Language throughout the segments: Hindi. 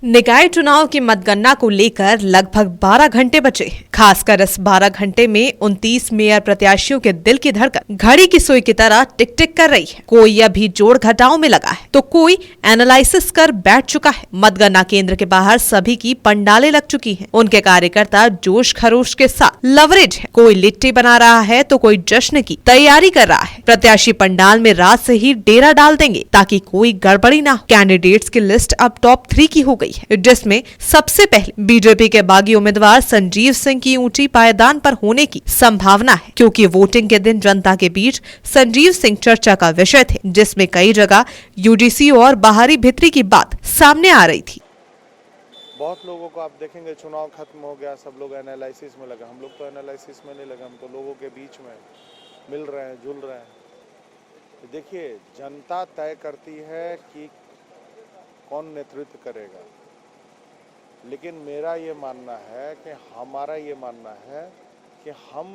निकाय चुनाव की मतगणना को लेकर लगभग 12 घंटे बचे। खासकर इस 12 घंटे में 29 मेयर प्रत्याशियों के दिल की धड़कन घड़ी की सुई की तरह टिक टिक कर रही है। कोई अभी जोड़ घटाव में लगा है तो कोई एनालिसिस कर बैठ चुका है। मतगणना केंद्र के बाहर सभी की पंडालें लग चुकी हैं। उनके कार्यकर्ता जोश खरोश के साथ लवरेज है। कोई लिट्टी बना रहा है तो कोई जश्न की तैयारी कर रहा है। प्रत्याशी पंडाल में रात से ही डेरा डाल देंगे ताकि कोई गड़बड़ी ना हो। कैंडिडेट्स की लिस्ट अब टॉप 3 की हो गई है, जिसमें सबसे पहले बीजेपी के बागी उम्मीदवार संजीव सिंह की ऊंची पायदान पर होने की संभावना है, क्योंकि वोटिंग के दिन जनता के बीच संजीव सिंह चर्चा का विषय थे, जिसमें कई जगह यूजीसी और बाहरी भित्री की बात सामने आ रही थी। बहुत लोगों को आप देखेंगे चुनाव खत्म हो गया, सब लोग एनालिसिस में लगे। हम लोग तो एनालिसिस में नहीं लगे, हम तो लोगों के बीच में मिल रहे हैं, जुल रहे हैं। देखिए, जनता तय करती है कि कौन नेतृत्व करेगा, लेकिन मेरा ये मानना है कि हमारा ये मानना है कि हम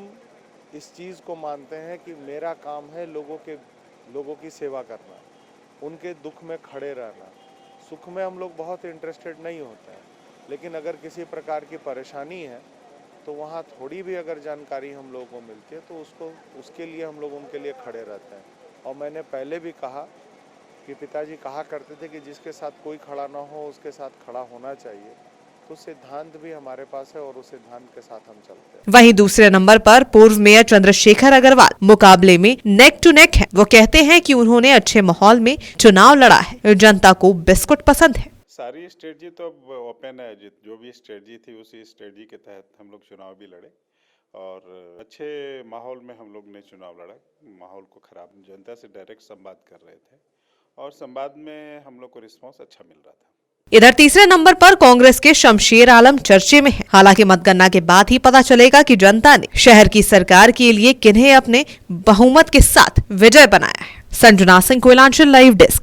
इस चीज़ को मानते हैं कि मेरा काम है लोगों की सेवा करना, उनके दुख में खड़े रहना। सुख में हम लोग बहुत इंटरेस्टेड नहीं होते हैं, लेकिन अगर किसी प्रकार की परेशानी है तो वहाँ थोड़ी भी अगर जानकारी हम लोगों को मिलती है तो उसके लिए हम लोग उनके लिए खड़े रहते हैं। और मैंने पहले भी कहा कि पिताजी कहा करते थे कि जिसके साथ कोई खड़ा ना हो उसके साथ खड़ा होना चाहिए। तो सिद्धांत भी हमारे पास है और उस सिद्धांत के साथ हम चलते हैं। वहीं दूसरे नंबर पर पूर्व मेयर चंद्रशेखर अग्रवाल मुकाबले में नेक टू नेक है। वो कहते हैं कि उन्होंने अच्छे माहौल में चुनाव लड़ा है। जनता को बिस्कुट पसंद है। सारी स्ट्रेटजी तो अब ओपन है। जो भी स्ट्रेटजी थी उसी स्ट्रेटजी के तहत हम लोग चुनाव भी लड़े और अच्छे माहौल में हम लोग ने चुनाव लड़ा। माहौल को खराब, जनता से डायरेक्ट संवाद कर रहे थे और संवाद में हम लोग को रिस्पांस अच्छा मिल रहा था। इधर तीसरे नंबर पर कांग्रेस के शमशेर आलम चर्चे में है। हालांकि मतगणना के बाद ही पता चलेगा कि जनता ने शहर की सरकार के लिए किन्हें अपने बहुमत के साथ विजय बनाया है। Sanjana Singh, Koylanchal live desk.